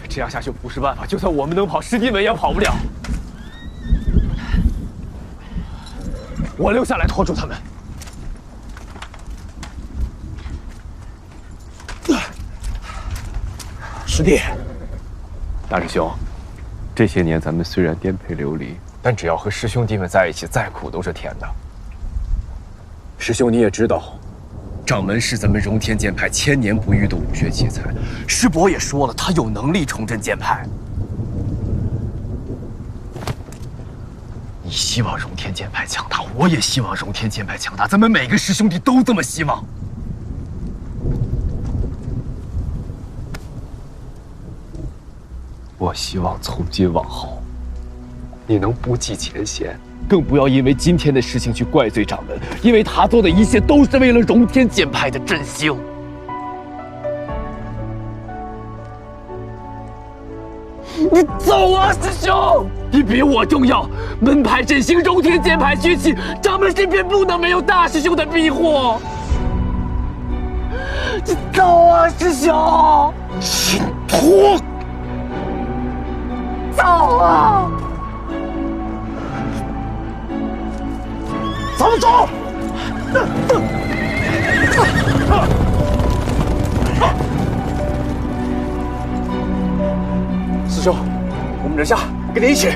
这样下去不是办法，就算我们能跑，师弟们也跑不了。我留下来拖住他们。师弟，大师兄，这些年咱们虽然颠沛流离，但只要和师兄弟们在一起，再苦都是甜的。师兄你也知道，掌门是咱们荣天剑派千年不遇的武学奇才，师伯也说了，他有能力重振剑派。你希望荣天剑派强大，我也希望荣天剑派强大，咱们每个师兄弟都这么希望。我希望从今往后，你能不计前嫌，更不要因为今天的事情去怪罪掌门，因为他做的一切都是为了荣天剑派的振兴。你走啊，师兄！你比我重要，门派振兴，荣天剑派崛起，掌门身边不能没有大师兄的庇护。你走啊，师兄！请脱！走啊！咱们走！师兄，我们忍下，跟你一起。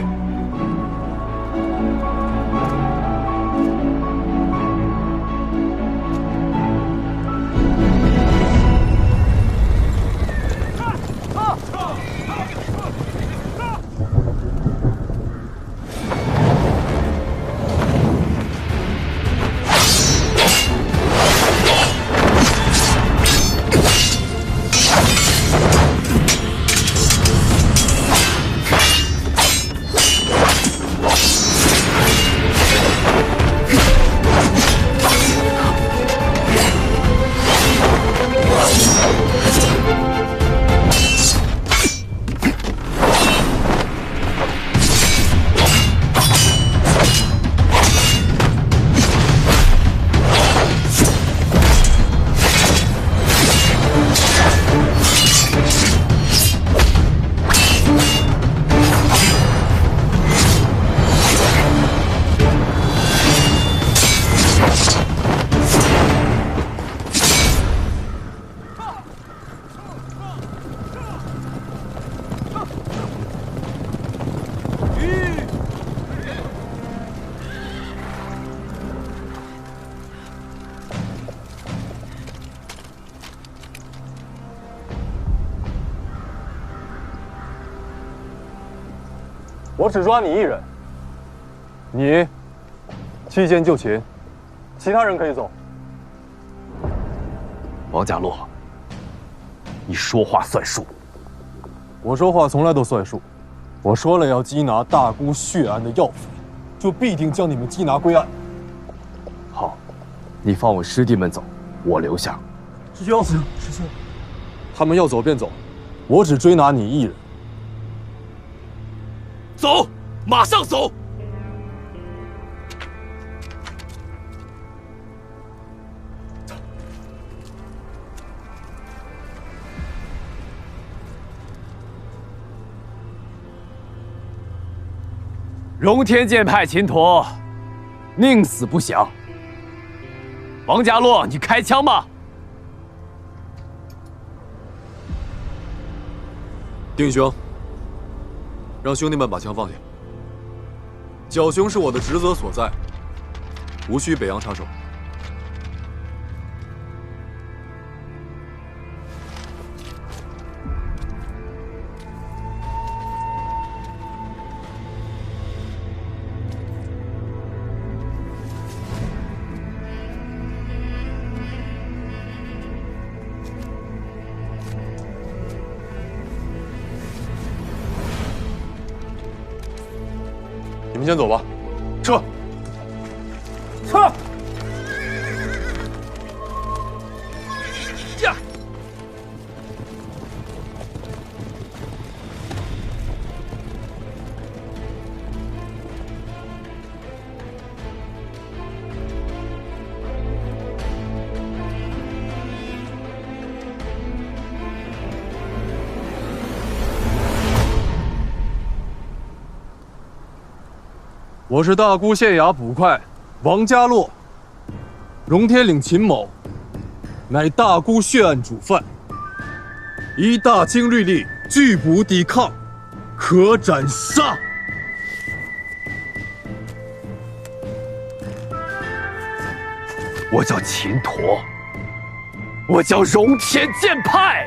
我只抓你一人，你弃剑就擒，其他人可以走。王家洛，你说话算数。我说话从来都算数，我说了要缉拿大姑血案的要犯，就必定将你们缉拿归案。好，你放我师弟们走，我留下。师兄，师兄，他们要走便走，我只追拿你一人。走，马上走！荣天剑派秦陀，宁死不降。王家洛，你开枪吧！丁兄。让兄弟们把枪放下。剿熊是我的职责所在，无需北洋插手。你们先走吧，撤！撤！呀！我是大沽县衙捕快王家洛，荣天岭秦某，乃大沽血案主犯，依大清律例拒捕抵抗，可斩杀。我叫秦陀，我叫荣天剑派。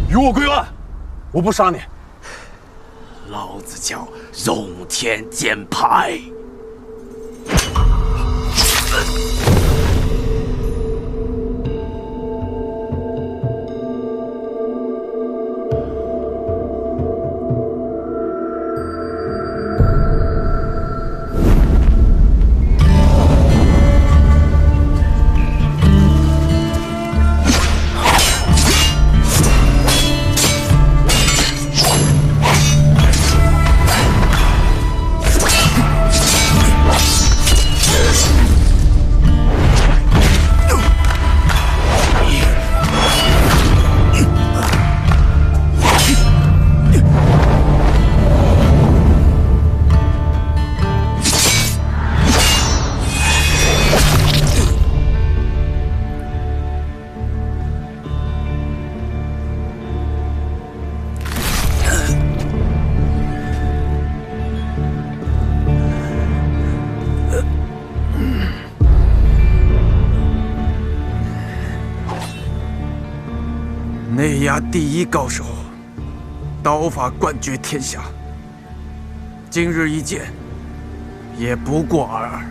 与我归案，我不杀你。老子叫荣天剑派。内衙第一高手，刀法冠绝天下。今日一见，也不过尔尔，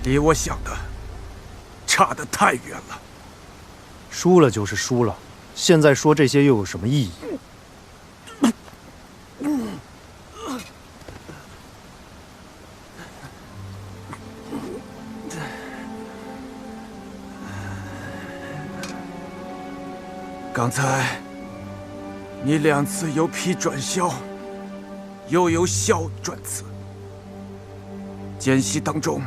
离我想的差得太远了。输了就是输了，现在说这些又有什么意义？刚才你2次由痞转枭，又由枭转刺，间隙当中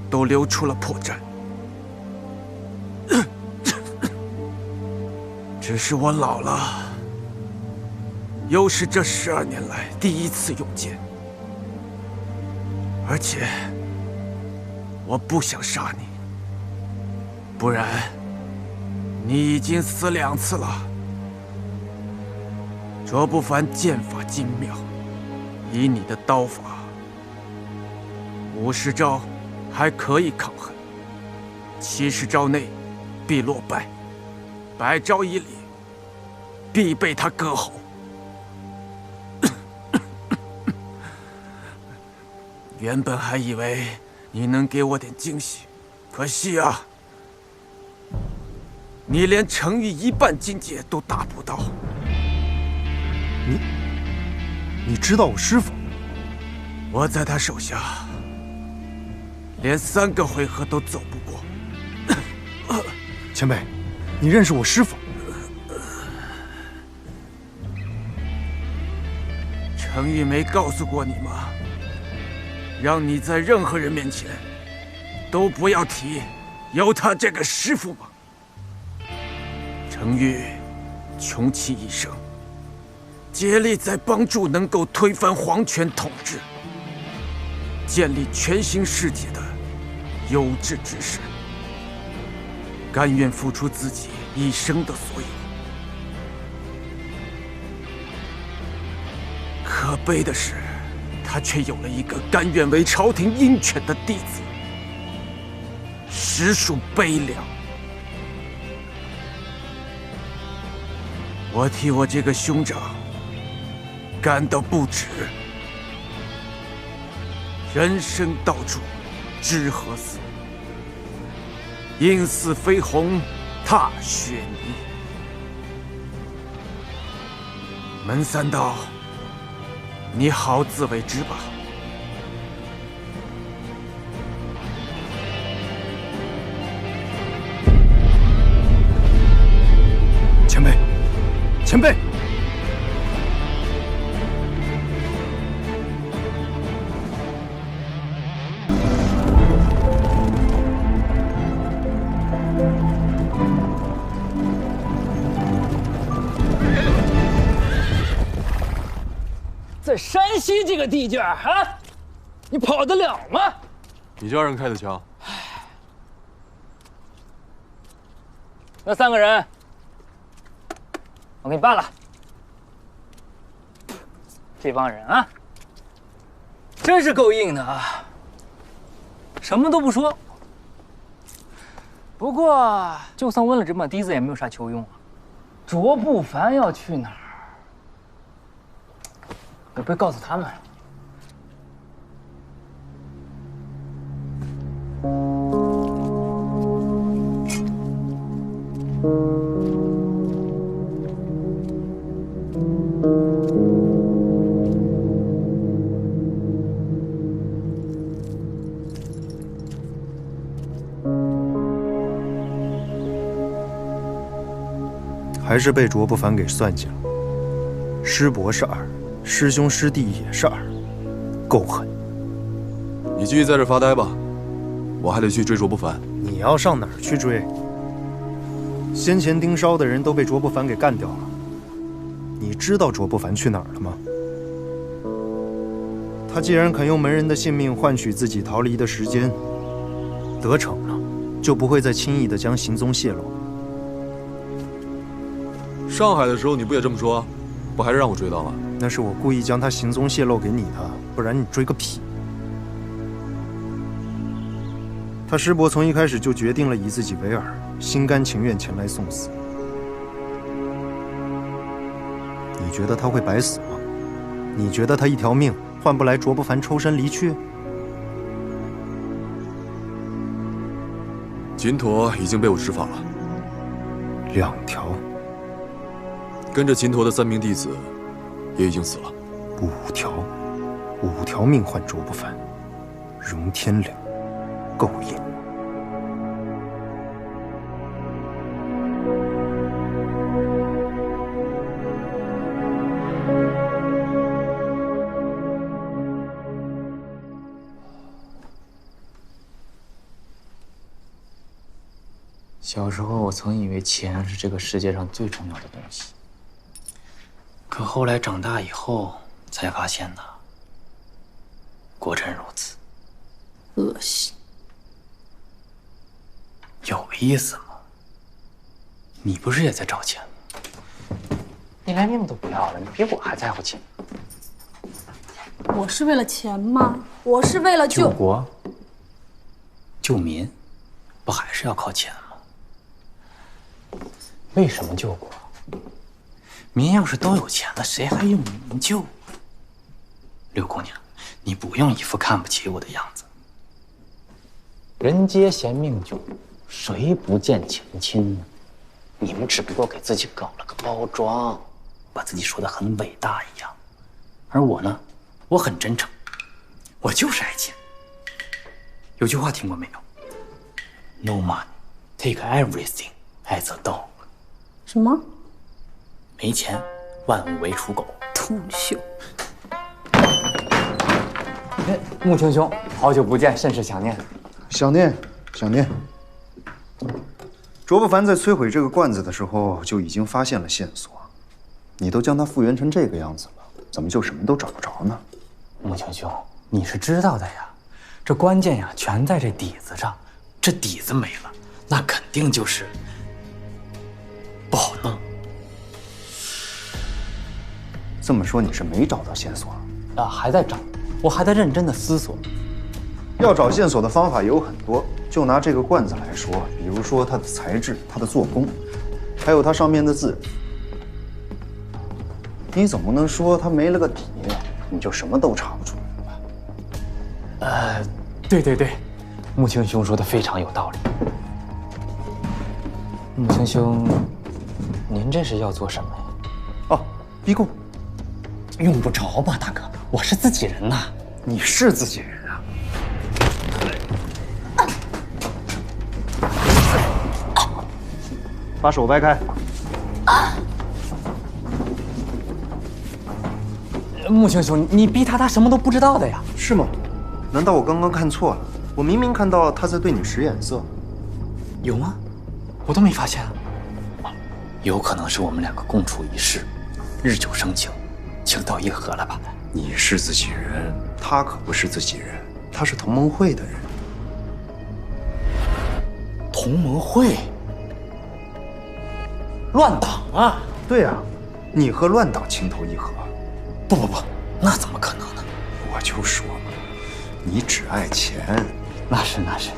都留出了破绽。只是我老了，又是这12年来第一次用剑，而且我不想杀你，不然你已经死2次了。卓不凡剑法精妙，以你的刀法，50招还可以抗衡，70招内必落败，100招以里必被他割喉。原本还以为你能给我点惊喜，可惜啊，你连程昱1半境界都达不到。你知道我师父？我在他手下连3个回合都走不过。前辈，你认识我师父？程昱没告诉过你吗？让你在任何人面前都不要提有他这个师父吗？程昱穷其一生，竭力在帮助能够推翻皇权统治、建立全新世界的优质之士，甘愿付出自己一生的所有。可可悲的是，他却有了一个甘愿为朝廷鹰犬的弟子，实属悲凉。我替我这个兄长感到不值。人生道处知何似？应似飞鸿踏雪泥。门三道，你好自为之吧。前辈，前辈！在山西这个地界儿啊，你跑得了吗？你叫人开的枪。那3个人，我给你办了。这帮人啊，真是够硬的啊，什么都不说。不过，就算问了这么低子，也没有啥球用啊。卓不凡要去哪儿？我不会告诉他们。还是被卓不凡给算计了。师伯是二，师兄师弟也是二，够狠。你继续在这发呆吧，我还得去追卓不凡。你要上哪儿去追？先前盯梢的人都被卓不凡给干掉了。你知道卓不凡去哪儿了吗？他既然肯用门人的性命换取自己逃离的时间，得逞了，就不会再轻易的将行踪泄露。上海的时候你不也这么说？不还是让我追到了？那是我故意将他行踪泄露给你的，不然你追个屁！他师伯从一开始就决定了以自己为饵，心甘情愿前来送死。你觉得他会白死吗？你觉得他一条命换不来卓不凡抽身离去？金陀已经被我执法了2条。跟着秦陀的3名弟子也已经死了。5条，5条命换卓不凡，荣天岭够硬。小时候，我曾以为钱是这个世界上最重要的东西。可后来长大以后，才发现呢，果真如此。恶心。有意思吗？你不是也在找钱吗？你连命都不要了，你比我还在乎钱。我是为了钱吗？我是为了救国、救民，不还是要靠钱吗？为什么救国？民要是都有钱了，谁还用民救？柳姑娘，你不用一副看不起我的样子。人皆嫌命久，谁不见钱亲呢？你们只不过给自己搞了个包装，把自己说得很伟大一样。而我呢，我很真诚，我就是爱钱。有句话听过没有 ？No money, take everything as a dog。什么？没钱，万物为刍狗。土秀。穆兄兄，好久不见，甚是想念。想念，想念。卓不凡在摧毁这个罐子的时候就已经发现了线索，你都将它复原成这个样子了，怎么就什么都找不着呢？穆兄兄，你是知道的呀，这关键呀全在这底子上，这底子没了，那肯定就是不好弄。这么说你是没找到线索？还在找，我还在认真的思索。要找线索的方法有很多，就拿这个罐子来说，比如说它的材质、它的做工，还有它上面的字。你总不能说它没了个底，你就什么都查不出来吧？对，木青兄说的非常有道理。木青兄，您这是要做什么呀？哦，逼供。用不着吧，大哥，我是自己人呐。你是自己人啊？把手掰开。木青兄，你逼他什么都不知道的呀？是吗？难道我刚刚看错了？我明明看到他在对你使眼色。有吗？我都没发现。有可能是我们两个共处一室，日久生情，情投意合了吧？你是自己人，他可不是自己人，他是同盟会的人。同盟会？乱党啊！对啊，你和乱党情投意合。不，那怎么可能呢？我就说嘛，你只爱钱。那是。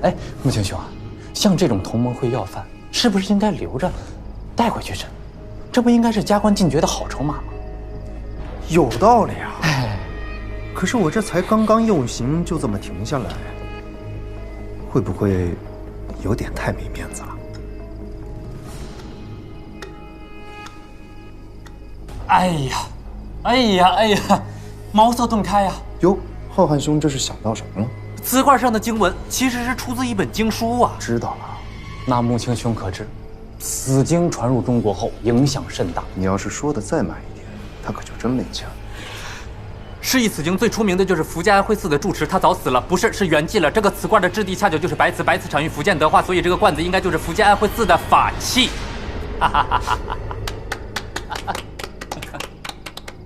哎，木青兄啊，像这种同盟会要犯，是不是应该留着，带回去审？这不应该是加官进爵的好筹码吗？有道理啊。可是我这才刚刚用刑，就这么停下来，会不会有点太没面子了？哎呀，茅塞顿开呀！哟，浩瀚兄这是想到什么了？瓷罐上的经文其实是出自一本经书啊。知道了。那木青兄可知，此经传入中国后影响甚大。你要是说的再满一点，他可就真没枪。是以此经最出名的就是福家安徽寺的住持，他早死了，不是圆寂了。这个瓷罐的质地恰巧就是白瓷，白瓷产于福建德化，所以这个罐子应该就是福家安徽寺的法器。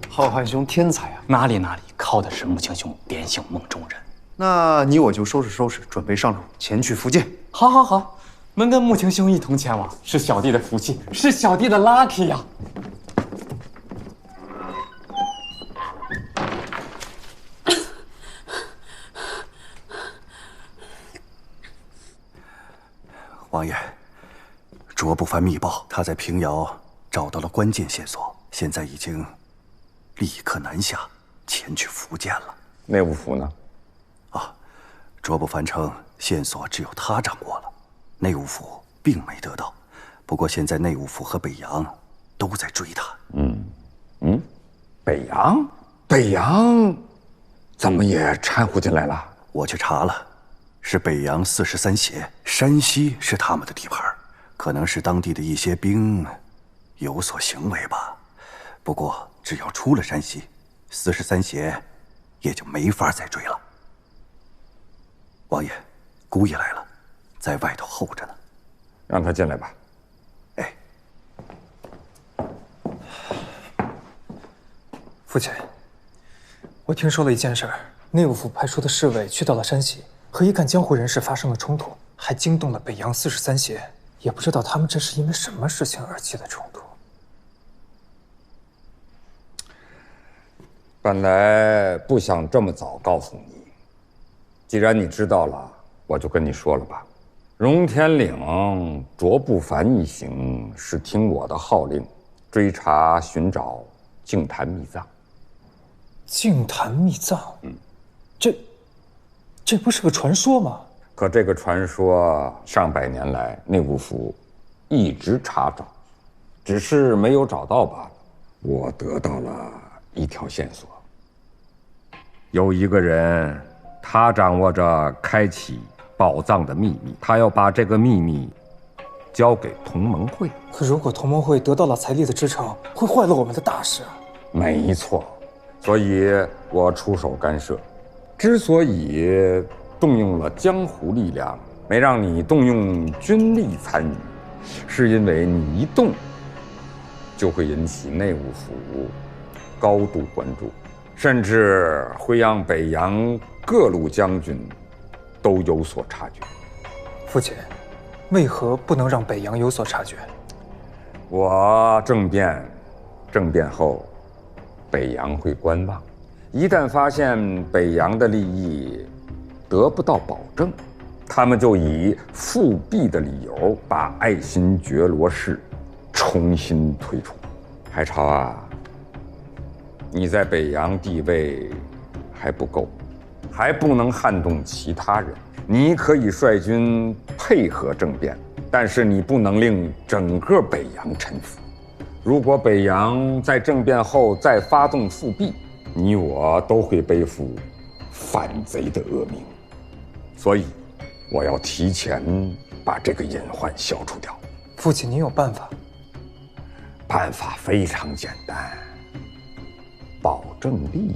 浩瀚兄天才啊！哪里，靠的是木青兄点醒梦中人。那你我就收拾，准备上路前去福建。好，能跟木青兄一同前往，是小弟的福气，是小弟的 lucky 呀。王爷，卓不凡密报，他在平遥找到了关键线索，现在已经立刻南下，前去福建了。内务府呢？卓不凡称线索只有他掌握了，内务府并没得到。不过现在内务府和北洋都在追他。北洋怎么也掺和进来了？我去查了，是北洋43协，山西是他们的地盘，可能是当地的一些兵有所行为吧。不过只要出了山西，43协也就没法再追了。王爷，姑爷来了，在外头候着呢。让他进来吧。哎，父亲，我听说了一件事儿，内务府派出的侍卫去到了山西，和一干江湖人士发生了冲突，还惊动了北洋43协，也不知道他们这是因为什么事情而起的冲突。本来不想这么早告诉你，既然你知道了，我就跟你说了吧。荣天岭卓不凡一行是听我的号令，追查寻找净坛秘藏。净坛秘藏，这不是个传说吗？可这个传说上百年来内务府一直查找，只是没有找到罢了。我得到了一条线索，有一个人，他掌握着开启宝藏的秘密，他要把这个秘密交给同盟会。可如果同盟会得到了财力的支撑，会坏了我们的大事啊！没错，所以我出手干涉。之所以动用了江湖力量，没让你动用军力参与，是因为你一动，就会引起内务府高度关注，甚至会让北洋各路将军都有所察觉。父亲，为何不能让北洋有所察觉？我政变后，北洋会观望。一旦发现北洋的利益得不到保证，他们就以复辟的理由把爱新觉罗氏重新推出。海潮啊，你在北洋地位还不够，还不能撼动其他人。你可以率军配合政变，但是你不能令整个北洋臣服。如果北洋在政变后再发动复辟，你我都会背负反贼的恶名。所以，我要提前把这个隐患消除掉。父亲，您有办法？办法非常简单，保证利益。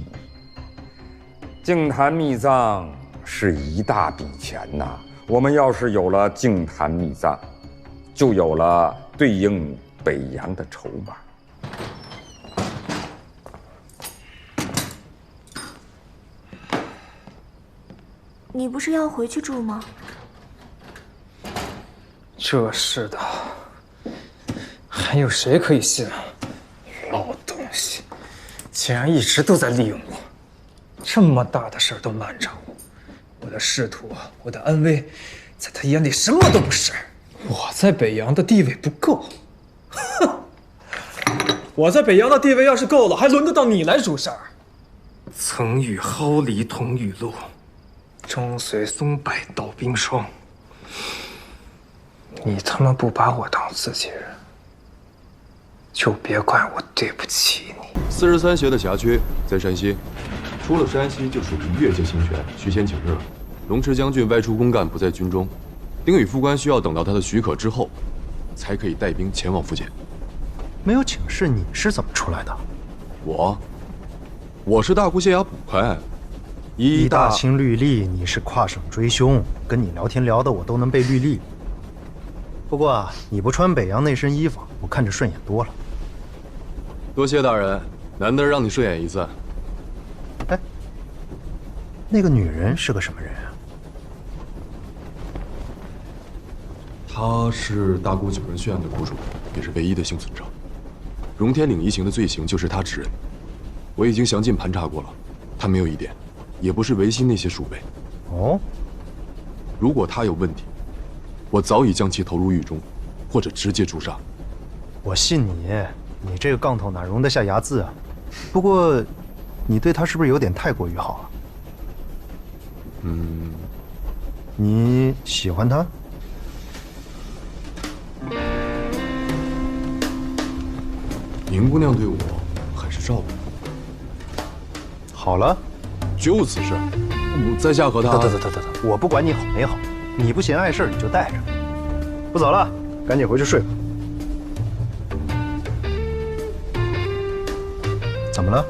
净坛秘藏是一大笔钱呐，我们要是有了净坛秘藏，就有了对应北洋的筹码。你不是要回去住吗？这是的，还有谁可以信啊？老东西，竟然一直都在利用我，这么大的事儿都瞒着我。我的仕途，我的安危，在他眼里什么都不是。我在北洋的地位不够，哼！我在北洋的地位要是够了，还轮得到你来主事儿？曾与蒿梨同雨露，终随松柏倒冰霜。你他妈不把我当自己人，就别怪我对不起你。43协的辖区在山西，出了山西就属于越界侵权，需先请示。龙池将军外出公干，不在军中，丁宇副官需要等到他的许可之后，才可以带兵前往福建。没有请示，你是怎么出来的？我是大姑县衙捕快。依大清律例，你是跨省追凶，跟你聊天聊的我都能背律例。不过啊，你不穿北洋那身衣服，我看着顺眼多了。多谢大人，难得让你顺眼一次。哎，那个女人是个什么人啊？她是大姑9人血案的苦主，也是唯一的幸存者。荣天岭一行的罪行就是她指认，我已经详尽盘查过了，她没有疑点，也不是维新那些鼠辈。哦，如果她有问题，我早已将其投入狱中，或者直接诛杀。我信你，你这个杠头哪容得下睚眦啊？不过，你对她是不是有点太过于好了？你喜欢她？宁姑娘对我很是照顾。好了，就此事，我在下和她……等，我不管你好没好，你不嫌碍事你就带着。不走了，赶紧回去睡吧。怎么了？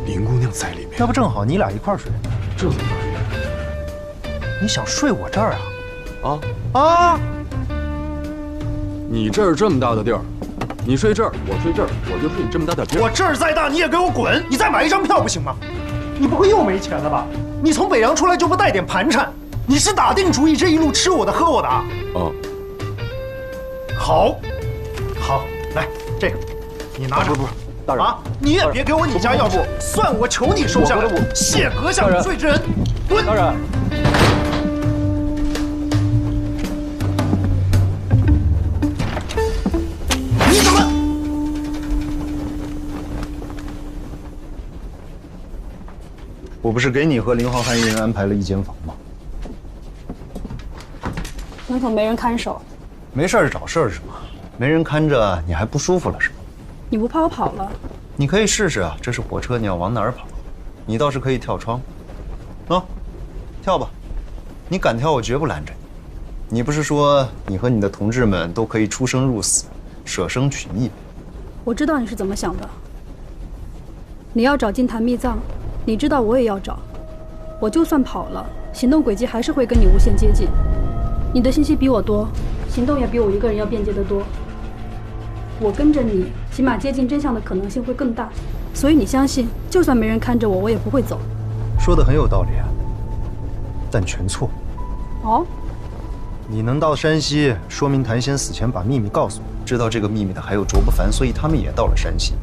林姑娘在里面，那不正好你俩一块儿睡？这怎么睡？你想睡我这儿啊？啊！你这儿这么大的地儿，你睡这儿，我睡这儿，我就睡你这么大点地儿。我这儿再大，你也给我滚！你再买一张票不行吗？你不会又没钱了吧？你从北洋出来就不带点盘缠？你是打定主意这一路吃我的喝我的啊？好，来这个，你拿着。不是，大人啊，你也别给我你家钥匙，算我求你收下来。谢阁下无罪之恩，滚！大人。你怎么？我不是给你和林浩瀚一人安排了一间房吗？门口没人看守，没事找事儿是吗？没人看着你还不舒服了是吗？你不怕我跑了？你可以试试啊，这是火车，你要往哪儿跑？你倒是可以跳窗，跳吧，你敢跳我绝不拦着你。你不是说你和你的同志们都可以出生入死，舍生取义？我知道你是怎么想的。你要找金坛秘藏，你知道我也要找。我就算跑了，行动轨迹还是会跟你无限接近。你的信息比我多，行动也比我一个人要便捷得多。我跟着你，起码接近真相的可能性会更大。所以你相信，就算没人看着我，我也不会走。说的很有道理啊，但全错。哦，你能到山西，说明谭仙死前把秘密告诉我。知道这个秘密的还有卓不凡，所以他们也到了山西。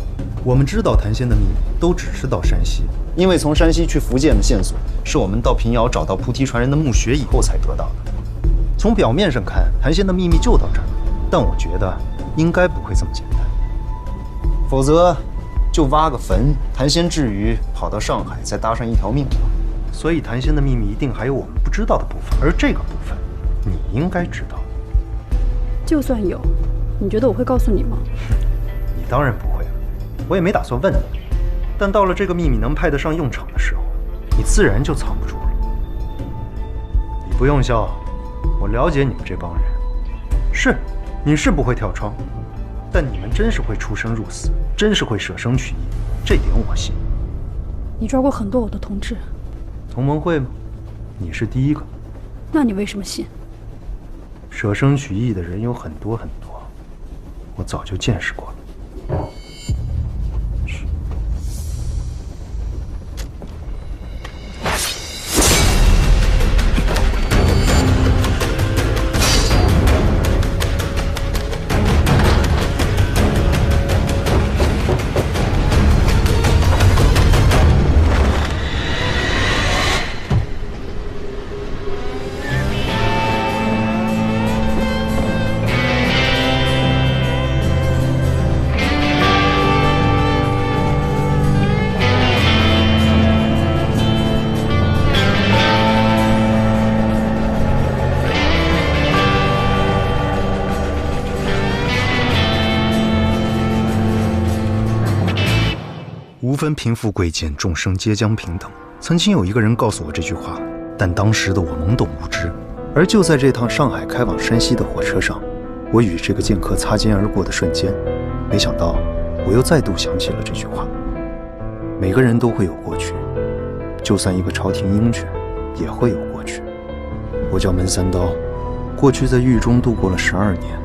我们知道谭仙的秘密，都只是到山西，因为从山西去福建的线索是我们到平遥找到菩提传人的墓穴以后才得到的。从表面上看，谭仙的秘密就到这儿，但我觉得应该不会这么简单，否则就挖个坟，谭仙至于跑到上海再搭上一条命吗？所以谭仙的秘密一定还有我们不知道的部分，而这个部分你应该知道。就算有，你觉得我会告诉你吗？你当然不会了，我也没打算问你。但到了这个秘密能派得上用场的时候，你自然就藏不住了。你不用笑，我了解你们这帮人。是，你是不会跳窗，但你们真是会出生入死，真是会舍生取义，这点我信。你抓过很多我的同志。同盟会吗？你是第一个。那你为什么信？舍生取义的人有很多很多，我早就见识过了。无分贫富贵贱，众生皆将平等。曾经有一个人告诉我这句话，但当时的我懵懂无知。而就在这趟上海开往山西的火车上，我与这个剑客擦肩而过的瞬间，没想到我又再度想起了这句话。每个人都会有过去，就算一个朝廷鹰犬，也会有过去。我叫门三刀，过去在狱中度过了12年。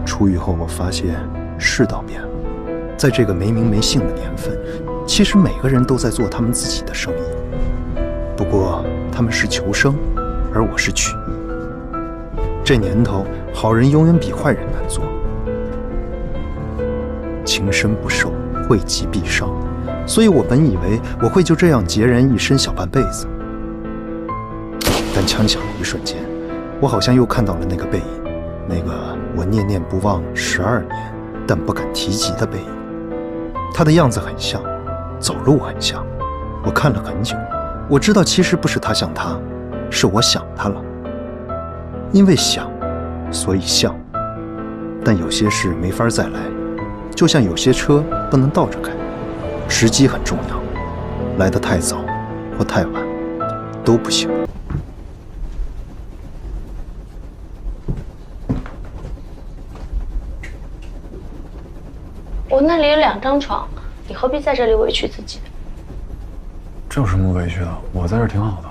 出狱后，我发现世道变了。在这个没名没姓的年份，其实每个人都在做他们自己的生意，不过他们是求生，而我是取义。这年头，好人永远比坏人难做。情深不寿，惠及必伤，所以我本以为我会就这样孑然一身小半辈子，但枪响的一瞬间，我好像又看到了那个背影，那个我念念不忘12年但不敢提及的背影。他的样子很像，走路很像，我看了很久，我知道其实不是他像他，是我想他了。因为想，所以像。但有些事没法再来，就像有些车不能倒着开，时机很重要，来得太早或太晚都不行。我那里有2张床，你何必在这里委屈自己？这有什么委屈的？我在这儿挺好的。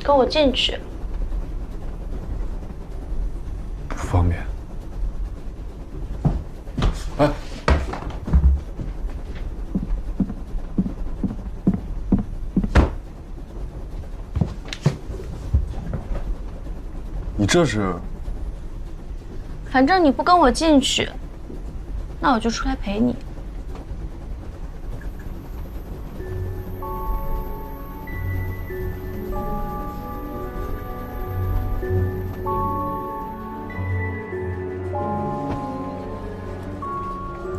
跟我进去。不方便。哎，你这是？反正你不跟我进去，那我就出来陪你。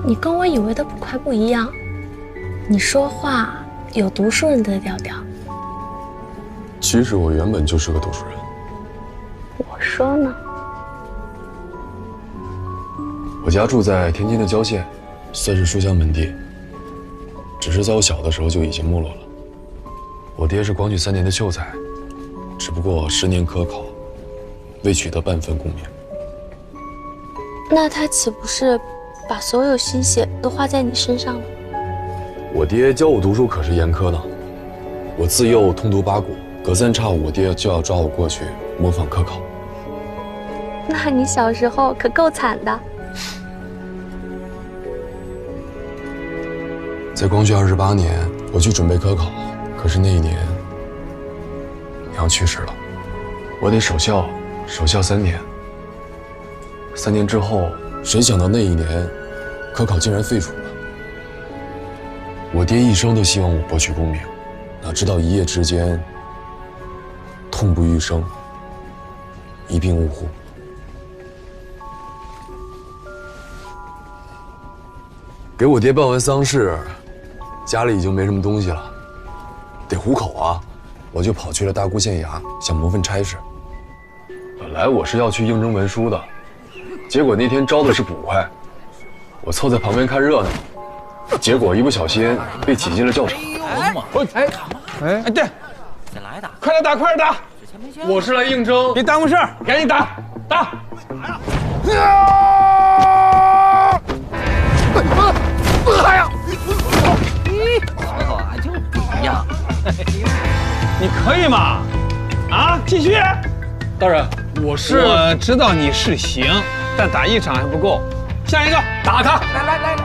你跟我以为的捕快不一样，你说话有读书人的调调。其实我原本就是个读书人。我说呢？我家住在天津的郊县，算是书香门第。只是在我小的时候就已经没落了。我爹是光绪3年的秀才，只不过10年科考，未取得半分功名。那他岂不是把所有心血都花在你身上了？我爹教我读书可是严苛的，我自幼通读八股，隔3差5我爹就要抓我过去模仿科考。那你小时候可够惨的。在光绪28年，我去准备科考，可是那一年娘去世了，我得守孝，守孝3年。3年之后，谁想到那一年，科考竟然废除了。我爹一生都希望我博取功名，哪知道一夜之间，痛不欲生，一病呜呼。给我爹办完丧事，家里已经没什么东西了，得糊口啊，我就跑去了大沽县衙，想谋份差事。本来我是要去应征文书的，结果那天招的是捕快，我凑在旁边看热闹，结果一不小心被挤进了教场。哎，对，再来打，快点打，快点打！我是来应征，别耽误事儿，赶紧打，打！哎呀！就不一样。你可以吗？啊，继续。大人，我知道你是行，但打一场还不够，下一个打他。来，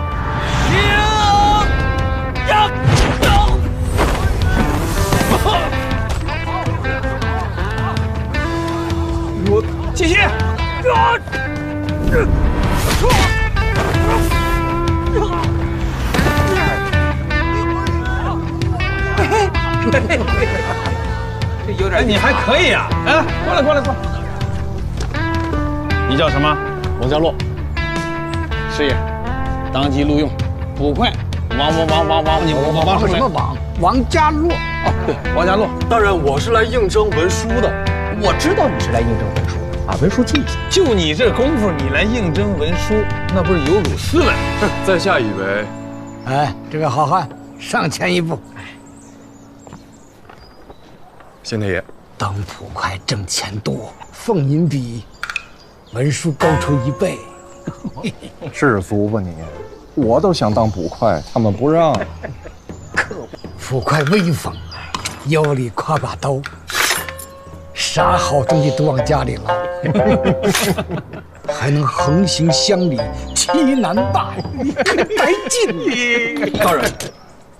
我继续。有点，你还可以啊！哎，过来！你叫什么？王家洛。师爷，当即录用，捕快王，你王什么王？王家洛。哦，对，王家洛。大人，我是来应征文书的。我知道你是来应征文书的，把文书记一下。就你这功夫，你来应征文书，那不是有辱斯文？在下以为，哎，这个好汉上前一步。县太爷，当捕快挣钱多，俸银比文书高出1倍。知足吧你！我都想当捕快，他们不让。捕快威风，腰里挎把刀，啥好东西都往家里捞，还能横行乡里，欺男霸女，可带劲！大人，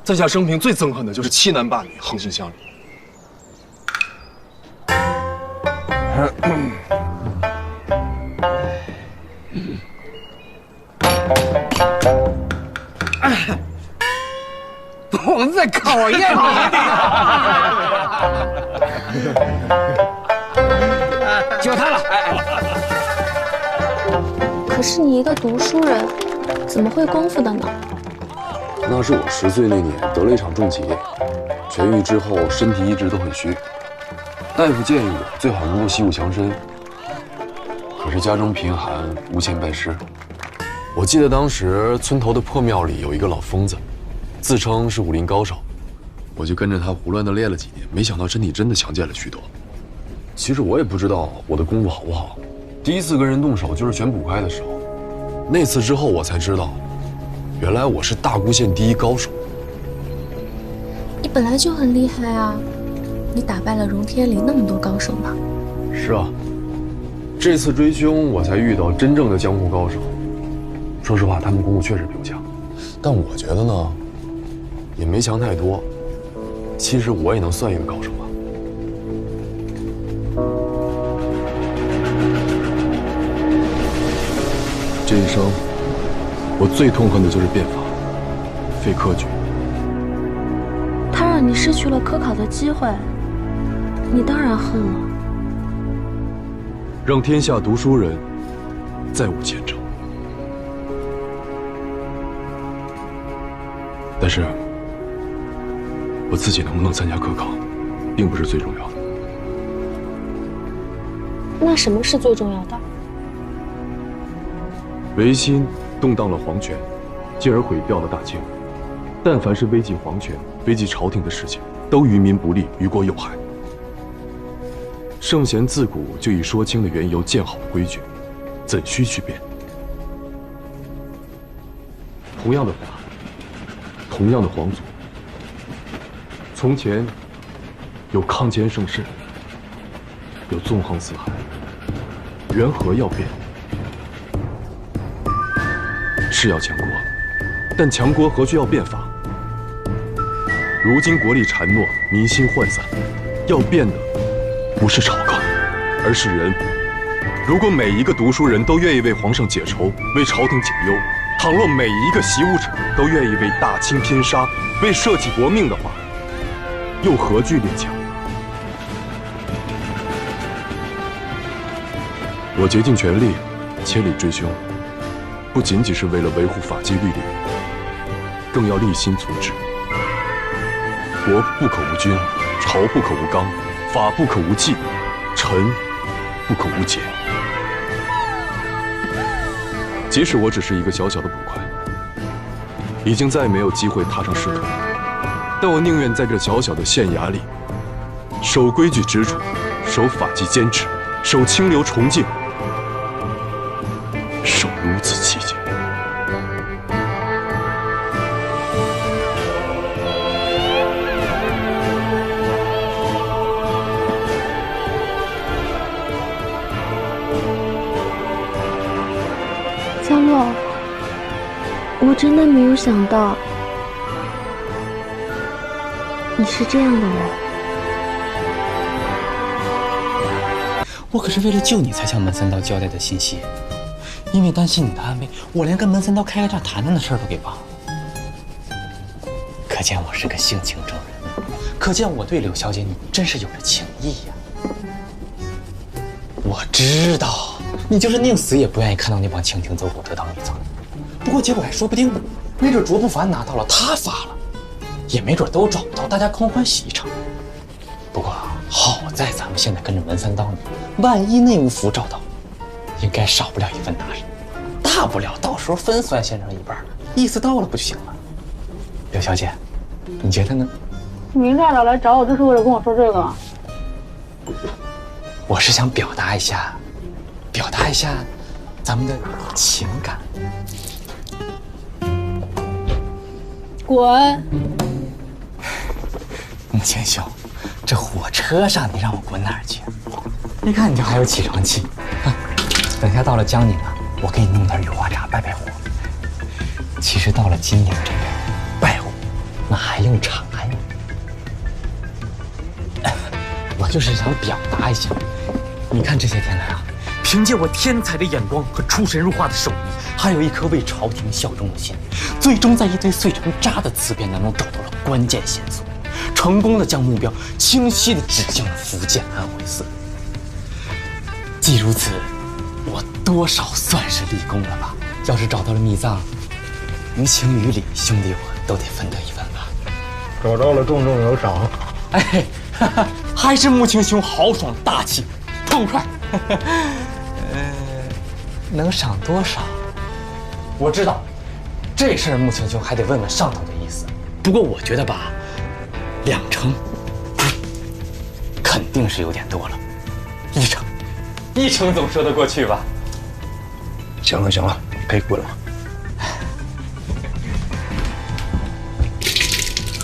在下生平最憎恨的就是欺男霸女、横行乡里。我们在考验你。就他了。可是你一个读书人，怎么会功夫的呢？那是我10岁那年得了一场重疾，痊愈之后身体一直都很虚。大夫建议我最好能够习武强身，可是家中贫寒，无钱拜师。我记得当时村头的破庙里有一个老疯子，自称是武林高手，我就跟着他胡乱的练了几年，没想到身体真的强健了许多。其实我也不知道我的功夫好不好，第一次跟人动手就是选捕快的时候，那次之后我才知道，原来我是大沽县第1高手。你本来就很厉害啊，你打败了荣天里那么多高手呢。是啊，这次追凶我才遇到真正的江湖高手。说实话，他们功夫确实比我强，但我觉得呢，也没强太多。其实我也能算一个高手吧。这一生，我最痛恨的就是变法，废科举。他让你失去了科考的机会，你当然恨了。让天下读书人再无前程。但是，我自己能不能参加科考，并不是最重要的。那什么是最重要的？维新动荡了皇权，进而毁掉了大清。但凡是危及皇权、危及朝廷的事情，都于民不利，于国有害。圣贤自古就已说清了缘由，建好了规矩，怎需去变？同样的法，同样的皇族，从前有抗chiến盛世，有纵横四海，缘何要变？是要强国，但强国何须要变法？如今国力孱弱，民心涣散，要变的不是朝纲，而是人。如果每一个读书人都愿意为皇上解愁，为朝廷解忧，倘若每一个习武者都愿意为大清拼杀，为社稷搏命的话，又何惧列强？我竭尽全力，千里追凶，不仅仅是为了维护法纪律例，更要立心从之。国不可无君，朝不可无纲，法不可无纪，臣不可无节。即使我只是一个小小的捕快，已经再也没有机会踏上仕途，但我宁愿在这小小的县衙里，守规矩执着，守法纪坚持，守清流崇敬，守如此气节。江洛，我真的没有想到你是这样的人。我可是为了救你才向门三刀交代的信息，因为担心你的安危，我连跟门三刀开个战谈谈的事儿都给忘了。可见我是个性情中人，可见我对柳小姐你真是有着情意呀。我知道你就是宁死也不愿意看到那帮清廷走火车当秘藏，不过结果还说不定呢，没准卓不凡拿到了，他发了，也没准都找不到，大家空欢喜一场。不过好在咱们现在跟着门三刀呢，万一内务府找到，应该少不了一份大事，大不了到时候分算先生一半，意思到了不就行了？柳小姐，你觉得呢？你一大早来找我，就是为了跟我说这个吗？我是想表达一下咱们的情感。滚！穆千兄，这火车上你让我滚哪儿去？一看你就还有起床气。等下到了江宁啊，我给你弄点雨花茶拜拜火。其实到了金陵这边拜火，那还用茶呀？我就是想表达一下，你看这些天来啊，凭借我天才的眼光和出神入化的手艺，还有一颗为朝廷效忠的心，最终在一堆碎成渣的词篇当中找到了关键线索，成功的将目标清晰地指向了福建安徽4。既如此，我多少算是立功了吧？要是找到了秘藏，于情于理，兄弟我都得分得一份吧。找着了，重重有赏。哎，还是穆青兄豪爽大气，痛快。能赏多少？我知道，这事儿穆青兄还得问问上头的意思。不过我觉得吧，2成肯定是有点多了，1成总说得过去吧？行了行了，可以滚了。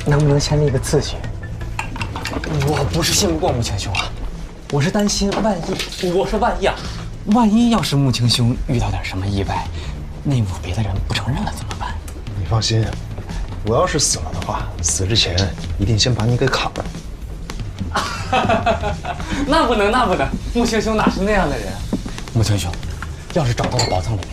能不能先立个次序？我不是信不过穆青兄啊，我是担心万一要是穆青兄遇到点什么意外，内务别的人不承认了怎么办？你放心，我要是死了的话，死之前一定先把你给砍了。那不能，穆青兄哪是那样的人？穆青兄，要是找到了宝藏里面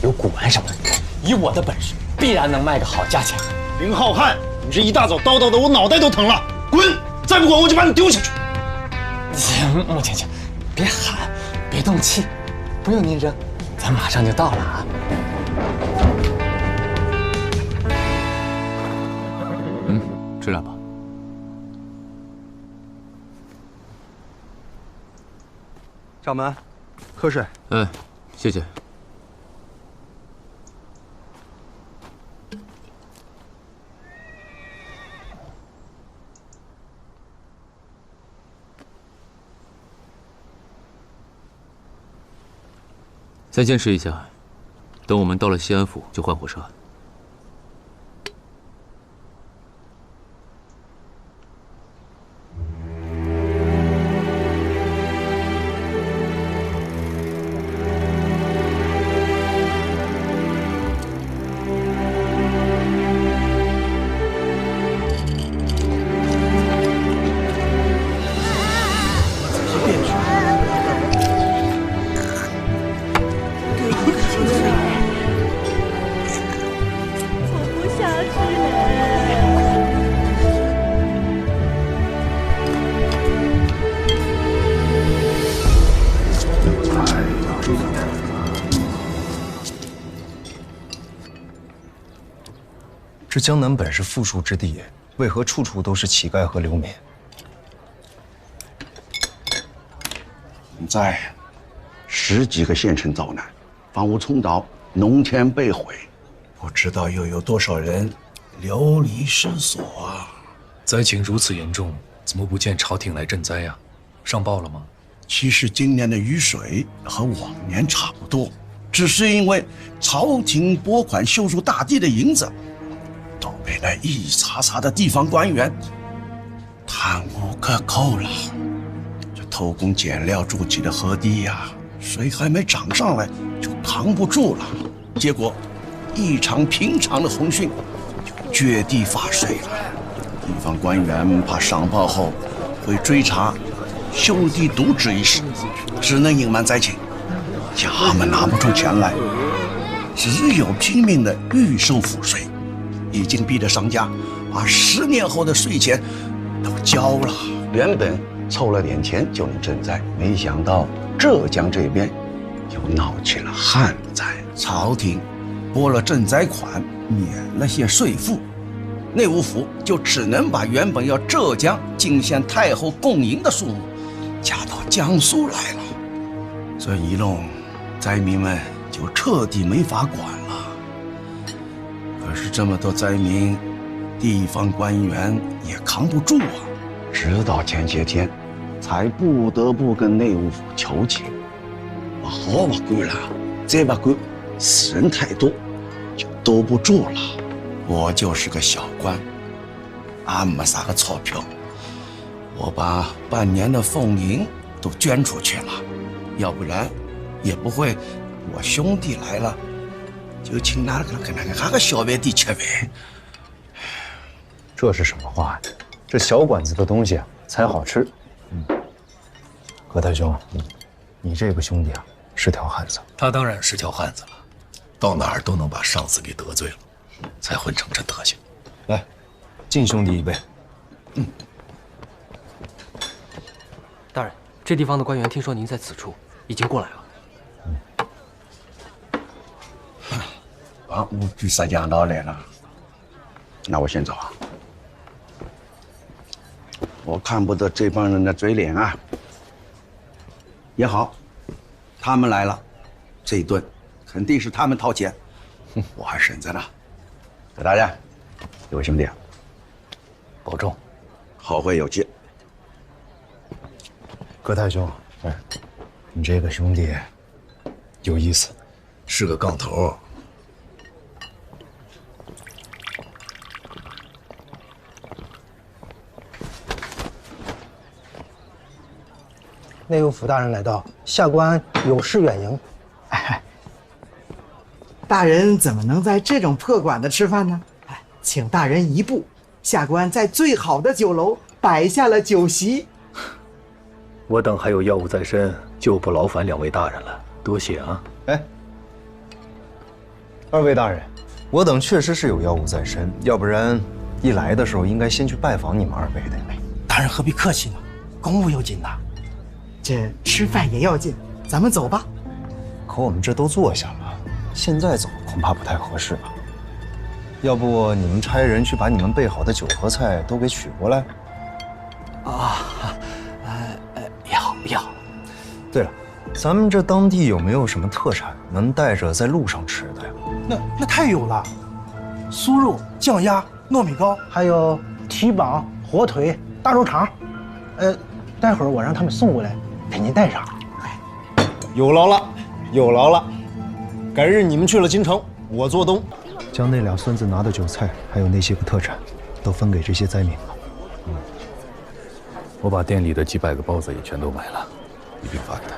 有古玩什么的，以我的本事，必然能卖个好价钱。林浩瀚，你这一大早叨叨的，我脑袋都疼了。滚！再不滚我就把你丢下去。穆青兄，别喊，别动气，不用您扔，咱马上就到了啊。吃点吧。掌门，喝水。谢谢。再坚持一下，等我们到了西安府就换火车。这江南本是富庶之地，为何处处都是乞丐和流民？现在10几个县城遭难，房屋冲倒，农田被毁，不知道又有多少人流离失所啊！灾情如此严重，怎么不见朝廷来赈灾呀？上报了吗？其实今年的雨水和往年差不多，只是因为朝廷拨款修筑大堤的银子，都被那一茬茬的地方官员贪污克扣了。这偷工减料筑起的河堤呀，水还没涨上来就扛不住了，结果一场平常的洪汛就决堤发水了。地方官员怕上报后会追查修堤渎职一事，只能隐瞒灾情。衙门拿不出钱来，只有拼命的预收赋税，已经逼得商家把10年后的税钱都交了。原本凑了点钱就能赈灾，没想到浙江这边又闹起了旱灾，朝廷拨了赈灾款，免了些税赋，内务府就只能把原本要浙江进献太后贡银的数目加到江苏来了。这一弄，灾民们就彻底没法管了。可是这么多灾民，地方官员也扛不住啊。直到前些天，才不得不跟内务府求情。我好不管了，再不管，死人太多，就兜不住了。我就是个小官，俺没啥个钞票，我把半年的俸银都捐出去了，要不然也不会我兄弟来了就请那个小外地吃饭。这是什么话呀？这小馆子的东西啊才好吃。葛大兄，你这个兄弟啊是条汉子。他当然是条汉子了，到哪儿都能把上司给得罪了，才混成这德行。来，敬兄弟一杯。大人，这地方的官员听说您在此处，已经过来了。把我举杀讲道来了，那我先走啊。我看不得这帮人的嘴脸啊。也好，他们来了，这一顿肯定是他们掏钱，我还省着呢。葛大爷，各位兄弟，保重，后会有期。葛大兄，你这个兄弟有意思，是个杠头。内务府大人来到，下官有事远迎。大人怎么能在这种破馆子吃饭呢？请大人移步，下官在最好的酒楼摆下了酒席。我等还有要务在身，就不劳烦两位大人了，多谢啊！二位大人，我等确实是有要务在身，要不然一来的时候应该先去拜访你们二位的。大人何必客气呢？公务要紧呐，这吃饭也要紧。咱们走吧。可我们这都坐下了，现在走恐怕不太合适吧？要不你们差人去把你们备好的酒和菜都给取过来？也好。对了，咱们这当地有没有什么特产能带着在路上吃的呀？那太有了，酥肉、酱鸭、糯米糕，还有蹄膀、火腿、大肉肠。待会儿我让他们送过来，给您带上。有劳了，有劳了。改日你们去了京城，我做东，将那俩孙子拿的酒菜，还有那些个特产，都分给这些灾民吧。我把店里的几百个包子也全都买了，一并发给他。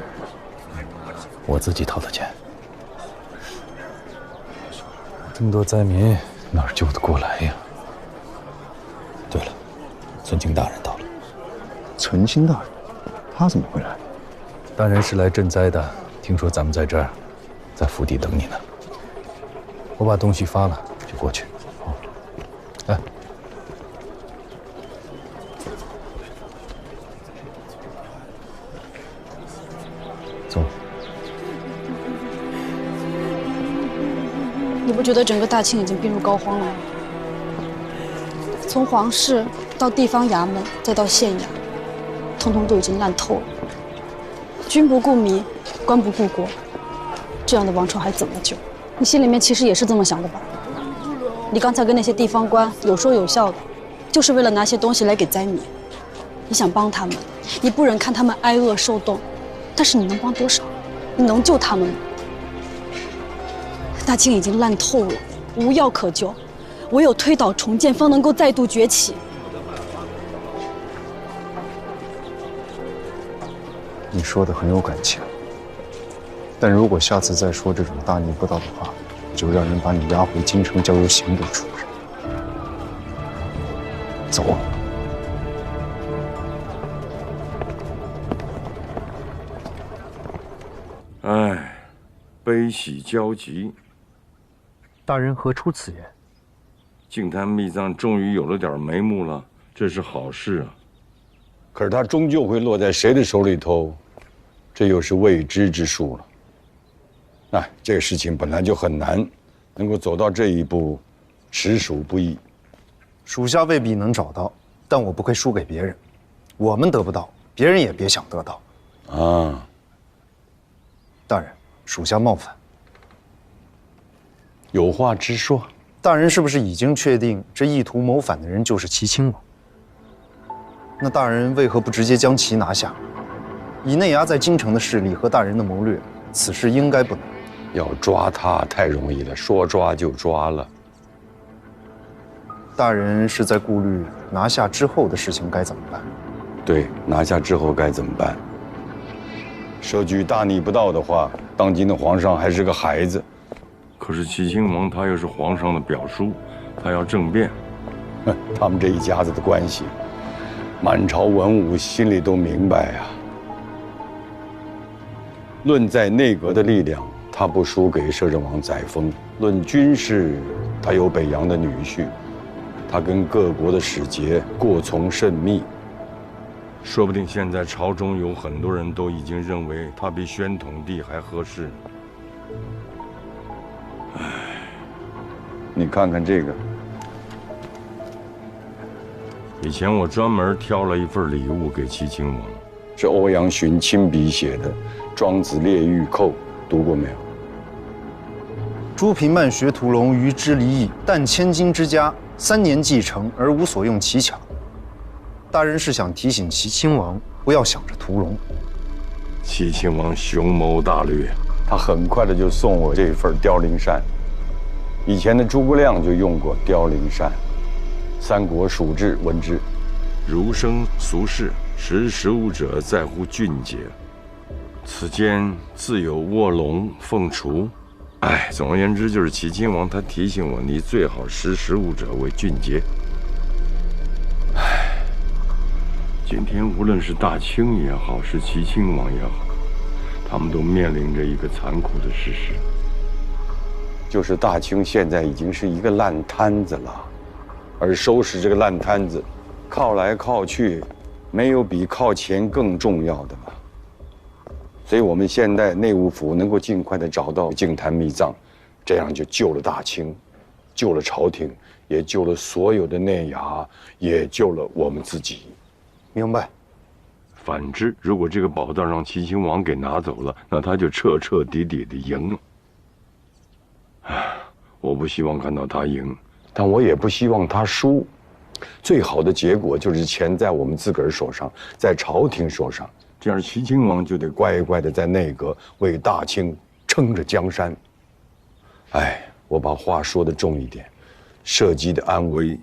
我自己掏的钱。这么多灾民，哪儿救得过来呀？对了，存清大人到了。存清大人，他怎么会来？大人是来赈灾的，听说咱们在这儿，在府邸等你呢。我把东西发了，就过去。来。走。你不觉得整个大清已经病入膏肓了吗？从皇室到地方衙门，再到县衙，通通都已经烂透了。君不顾民，官不顾国，这样的王朝还怎么救？你心里面其实也是这么想的吧？你刚才跟那些地方官有说有笑的，就是为了拿些东西来给灾民。你想帮他们，你不忍看他们挨饿受冻，但是你能帮多少？你能救他们吗？大清已经烂透了，无药可救，唯有推倒重建，方能够再度崛起。你说的很有感情，但如果下次再说这种大逆不道的话，就让人把你押回京城，交由刑部处置。走啊！唉，悲喜交集。大人何出此言？净坛秘藏终于有了点眉目了，这是好事啊。可是它终究会落在谁的手里头，这又是未知之数了。哎，这个事情本来就很难，能够走到这一步，实属不易。属下未必能找到，但我不会输给别人。我们得不到，别人也别想得到。啊，大人，属下冒犯。有话直说。大人是不是已经确定这意图谋反的人就是齐亲王？那大人为何不直接将其拿下？以内衙在京城的势力和大人的谋略，此事应该不难。要抓他太容易了，说抓就抓了。大人是在顾虑拿下之后的事情该怎么办？对，拿下之后该怎么办？说句大逆不道的话，当今的皇上还是个孩子。可是齐亲王他又是皇上的表叔，他要政变。他们这一家子的关系，满朝文武心里都明白啊。论在内阁的力量，他不输给摄政王载沣；论军事，他有北洋的女婿，他跟各国的使节过从甚密。说不定现在朝中有很多人都已经认为他比宣统帝还合适。你看看这个，以前我专门挑了一份礼物给齐亲王，是欧阳询亲笔写的《庄子列御寇》，读过没有？朱平慢学屠龙，于之离异，但千金之家，3年继承而无所用其巧。大人是想提醒齐亲王不要想着屠龙。齐亲王雄谋大略，他很快的就送我这份凋零扇。以前的诸葛亮就用过凋零扇，《三国蜀志》闻之。儒生俗世，识时务者在乎俊杰。此间自有卧龙凤雏。哎，总而言之，就是齐亲王他提醒我，你最好识时务者为俊杰。哎，今天无论是大清也好，是齐亲王也好，他们都面临着一个残酷的事实。就是大清现在已经是一个烂摊子了，而收拾这个烂摊子，靠来靠去，没有比靠钱更重要的了。所以我们现在内务府能够尽快的找到净坛秘藏，这样就救了大清，救了朝廷，也救了所有的内衙，也救了我们自己。明白。反之，如果这个宝藏让齐亲王给拿走了，那他就彻彻底底的赢了。我不希望看到他赢，但我也不希望他输。最好的结果就是钱在我们自个儿手上，在朝廷手上，这样齐亲王就得乖乖的在内阁为大清撑着江山。哎，我把话说得重一点，社稷的安危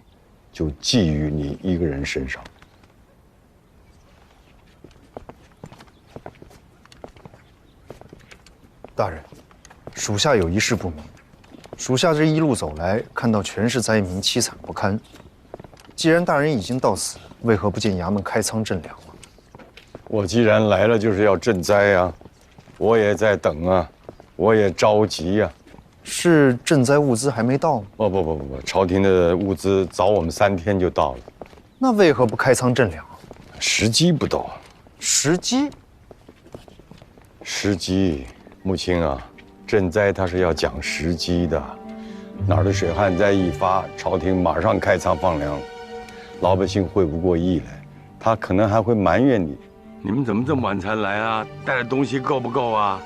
就寄于你一个人身上。大人，属下有一事不明。属下这一路走来，看到全是灾民，凄惨不堪。既然大人已经到此，为何不见衙门开仓赈粮了？我既然来了，就是要赈灾啊！我也在等啊，我也着急呀。是赈灾物资还没到吗？不，朝廷的物资早我们3天就到了。那为何不开仓赈粮？时机不到。时机？时机，穆青啊。赈灾它是要讲时机的，哪儿的水旱灾一发，朝廷马上开仓放粮，老百姓会不过意来，他可能还会埋怨你。你们怎么这么晚才来啊？带的东西够不够啊？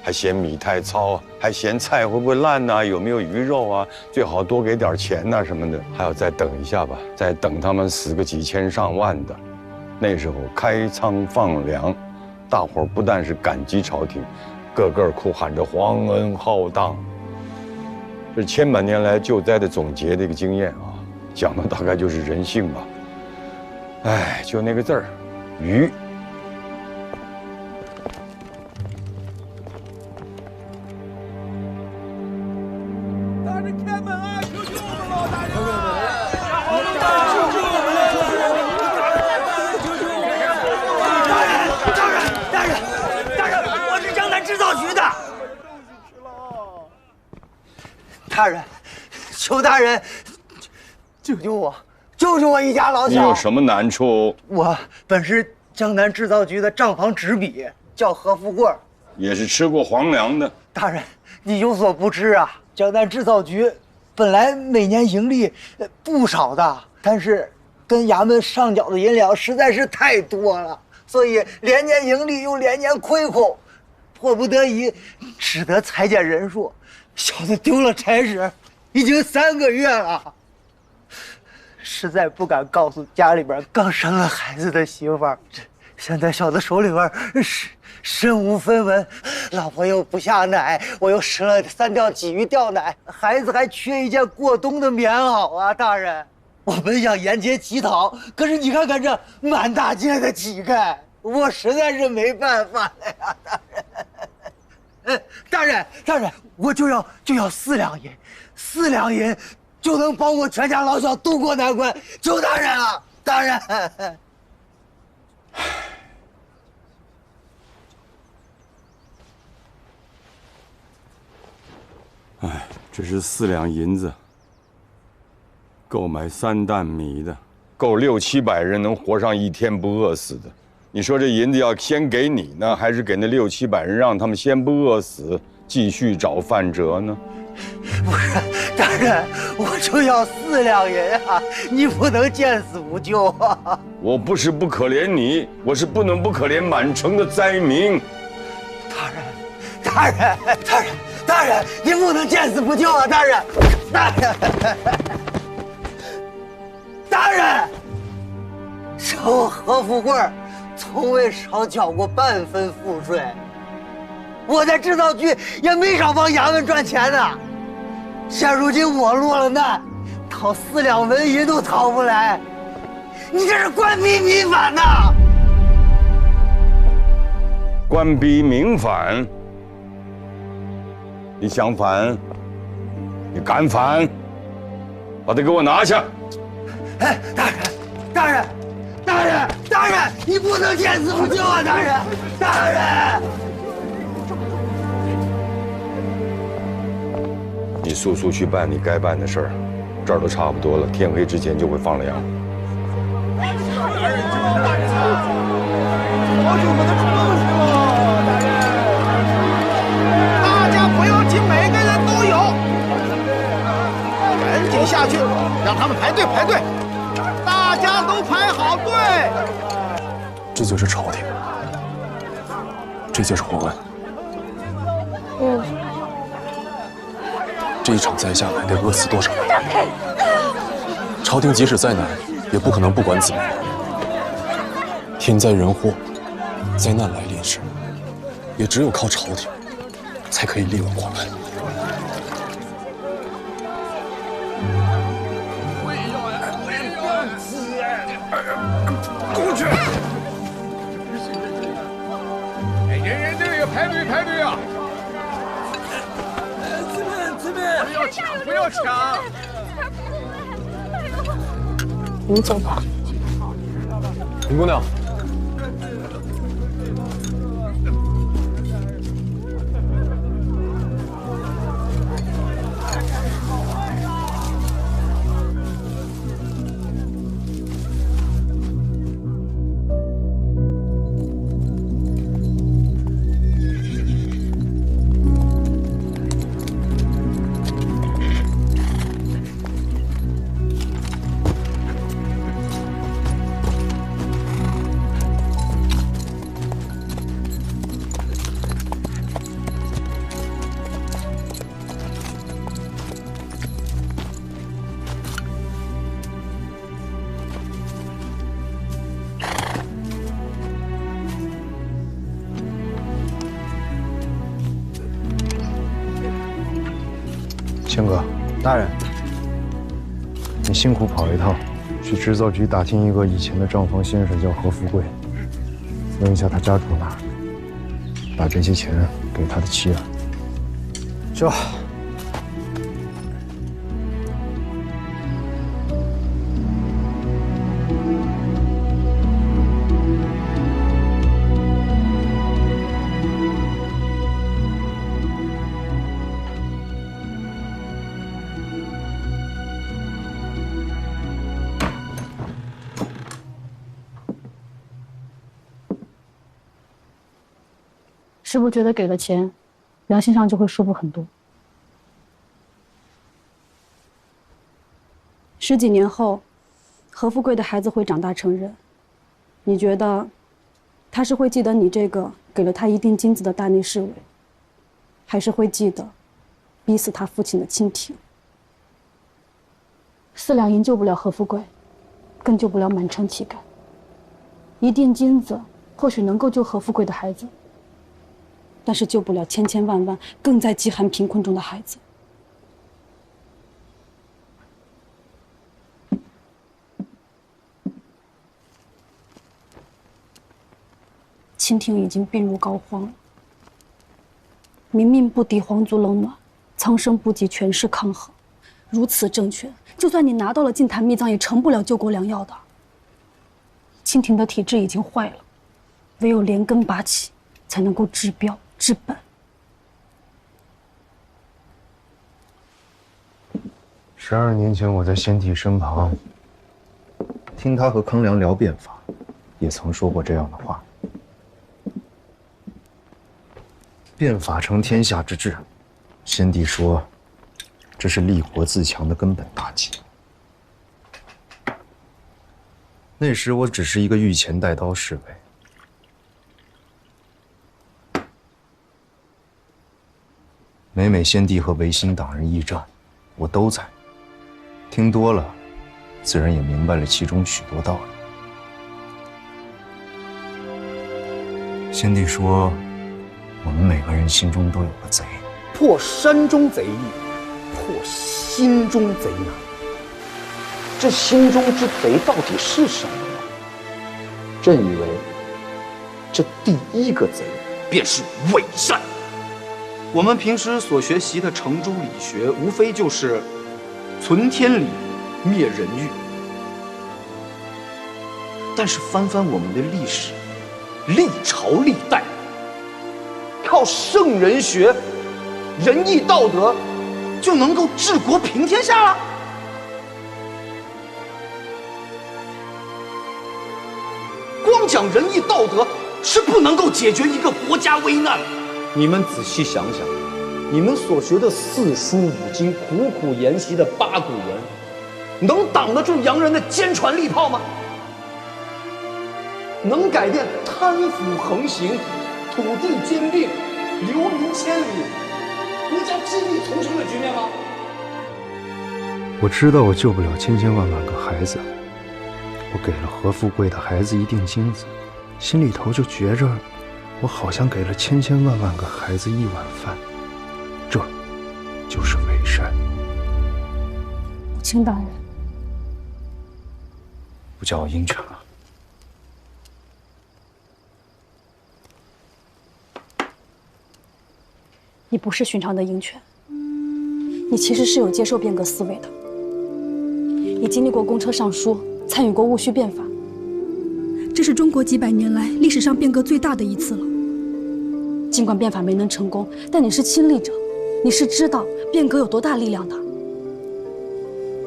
还嫌米太糙，还嫌菜会不会烂呐？有没有鱼肉啊？最好多给点钱呐什么的。还要再等一下吧，再等他们死个几千上万的。那时候开仓放粮，大伙儿不但是感激朝廷，个个哭喊着皇恩浩荡。这是千百年来救灾的总结的一个经验啊，讲的大概就是人性吧。哎，就那个字儿，鱼。大人开门啊！求救了，大人！大人，我是江南制造局的。大人，求大人救救我，救救我一家老小！你有什么难处？我本是江南制造局的账房执笔，叫何富贵，也是吃过皇粮的。大人，你有所不知啊，江南制造局本来每年盈利不少的，但是跟衙门上缴的银两实在是太多了，所以连年盈利又连年亏空，迫不得已只得裁减人数。小子丢了差事，已经3个月了，实在不敢告诉家里边刚生了孩子的媳妇儿。现在小子手里边身无分文，老婆又不下奶，我又吃了3吊鲫鱼吊奶，孩子还缺一件过冬的棉袄啊！大人，我本想沿街乞讨，可是你看看这满大街的乞丐，我实在是没办法了呀，大人。大人，我就要4两银，4两银就能帮我全家老小渡过难关，求大人了，大人。哎，这是4两银子，够买3担米的，够600、700人能活上1天不饿死的。你说这银子要先给你呢，还是给那600、700人，让他们先不饿死，继续找饭辙呢？不是，大人，我就要4两银啊！你不能见死不救啊！我不是不可怜你，我是不能不可怜满城的灾民。大人，您不能见死不救啊！大人，我何富贵从未少缴过半分赋税，我在制造局也没少帮衙门赚钱呢。现如今我落了难，讨4两纹银都讨不来，你这是官逼民反呐！官逼民反？你想反？你敢反？把他给我拿下！哎，大人，你不能见死不救啊！大人！你速速去办你该办的事儿，这儿都差不多了，天黑之前就会放了羊。好久没得吃东西了，大人！大家不要急，每个人都有，赶紧下去，让他们排队，大家都排好队。这就是朝廷，这就是皇恩。这一场灾下来得饿死多少人？朝廷即使再难，也不可能不管子民。天灾人祸，灾难来临时，也只有靠朝廷，才可以力挽狂澜。过去！人都要排队啊！不要抢！你们走吧。林姑娘。谦哥，大人，你辛苦跑一趟，去制造局打听一个以前的账房先生叫何富贵，问一下他家住哪儿，把这些钱给他的妻儿。去吧。是不是觉得给了钱，良心上就会舒服很多？10几年后，何富贵的孩子会长大成人，你觉得他是会记得你这个给了他一锭金子的大内侍卫，还是会记得逼死他父亲的清廷？4两银救不了何富贵，更救不了满城乞丐。一锭金子或许能够救何富贵的孩子，但是救不了千千万万更在饥寒贫困中的孩子。清廷已经病入膏肓了，民命不敌皇族冷暖，苍生不及权势抗衡。如此政权，就算你拿到了禁坛秘藏，也成不了救国良药的。清廷的体制已经坏了，唯有连根拔起，才能够治标治本。12年前，我在先帝身旁，听他和康梁聊变法，也曾说过这样的话：变法成天下之治。先帝说，这是立国自强的根本大计。那时我只是一个御前带刀侍卫，每先帝和维新党人议战，我都在，听多了，自然也明白了其中许多道理。先帝说，我们每个人心中都有个贼，破山中贼易，破心中贼难。这心中之贼到底是什么呢？朕以为，这第一个贼便是伪善。我们平时所学习的程朱理学，无非就是存天理，灭人欲。但是翻翻我们的历史，历朝历代，靠圣人学、仁义道德就能够治国平天下了？光讲仁义道德是不能够解决一个国家危难的。你们仔细想想，你们所学的4书5经，苦苦研习的八股文，能挡得住洋人的坚船利炮吗？能改变贪腐横行、土地兼并、流民千里、国家疾病丛生的局面吗？我知道我救不了千千万万个孩子，我给了何富贵的孩子一锭金子，心里头就觉着，我好像给了千千万万个孩子一碗饭，这就是伪善。母亲大人，不叫我鹰犬了。你不是寻常的鹰犬，你其实是有接受变革思维的。你经历过公车上书，参与过戊戌变法，这是中国几百年来历史上变革最大的一次了。尽管变法没能成功，但你是亲历者，你是知道变革有多大力量的。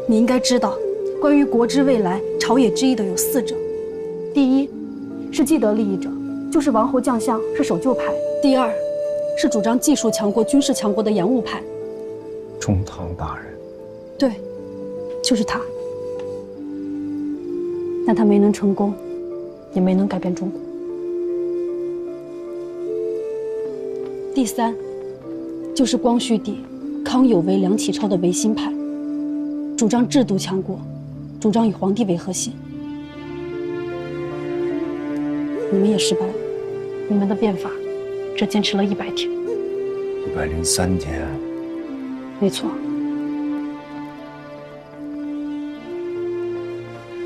你应该知道，关于国之未来，朝野之议的有4者：第一，是既得利益者，就是王侯将相，是守旧派；第二，是主张技术强国、军事强国的洋务派。中堂大人，对，就是他。但他没能成功，也没能改变中国。第三，就是光绪帝康有为、梁启超的维新派，主张制度强国，主张以皇帝为核心。你们也失败了，你们的变法只坚持了100天。103天。没错，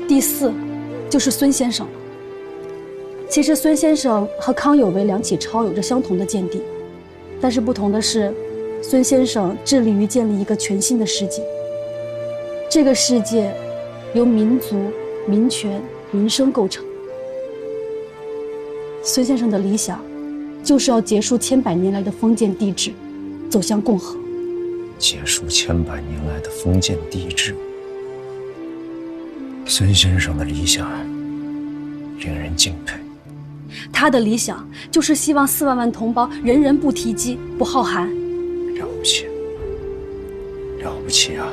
第4，就是孙先生了。其实孙先生和康有为、梁启超有着相同的见地，但是不同的是，孙先生致力于建立一个全新的世界。这个世界由民族、民权、民生构成。孙先生的理想就是要结束千百年来的封建帝制，走向共和。结束千百年来的封建帝制。孙先生的理想令人敬佩。他的理想就是希望4万万同胞人人不提饥、不好寒。了不起，了不起啊！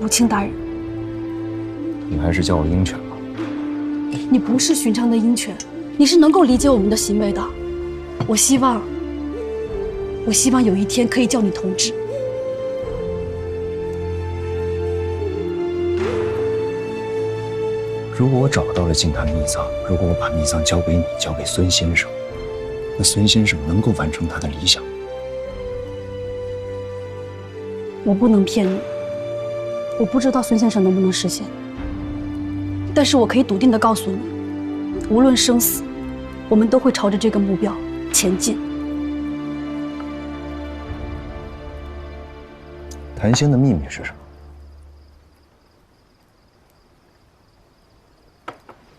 母亲大人，你还是叫我鹰犬吧。你不是寻常的鹰犬，你是能够理解我们的行为的。我希望有一天可以叫你同志。如果我找到了净坛秘藏，如果我把秘藏交给你，交给孙先生，那孙先生能够完成他的理想。我不能骗你，我不知道孙先生能不能实现，但是我可以笃定地告诉你，无论生死，我们都会朝着这个目标前进。谭仙的秘密是什么？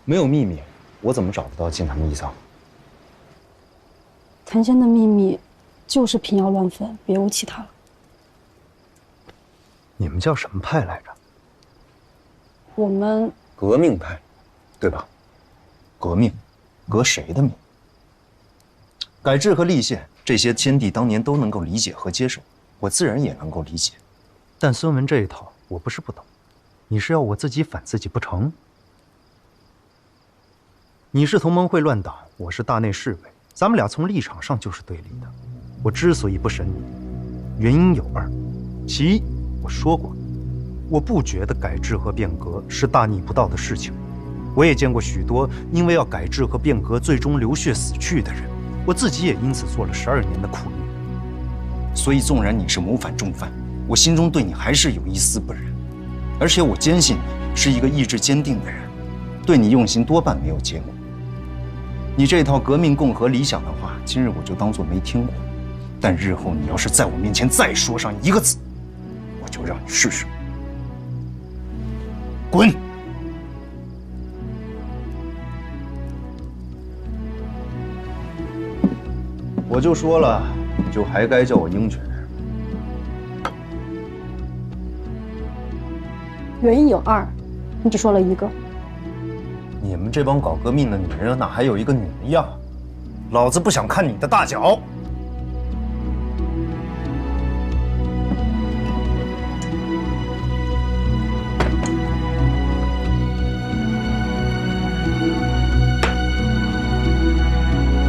没有秘密，我怎么找得到净坛秘藏？谭仙的秘密就是平妖乱坟，别无其他了。你们叫什么派来着？我们革命派，对吧？革命，革谁的命？改制和立宪这些先帝当年都能够理解和接受，我自然也能够理解。但孙文这一套我不是不懂，你是要我自己反自己不成？你是同盟会乱党，我是大内侍卫，咱们俩从立场上就是对立的。我之所以不审你，原因有2：其一，我说过，我不觉得改制和变革是大逆不道的事情。我也见过许多因为要改制和变革最终流血死去的人，我自己也因此做了12年的苦役。所以，纵然你是谋反重犯，我心中对你还是有一丝不忍。而且我坚信你是一个意志坚定的人，对你用心多半没有结果。你这套革命共和理想的话，今日我就当作没听过。但日后你要是在我面前再说上一个字，我就让你试试。滚！我就说了，你就还该叫我鹰犬。原因有2，你只说了1个。你们这帮搞革命的女人哪还有一个女人样？老子不想看你的大脚！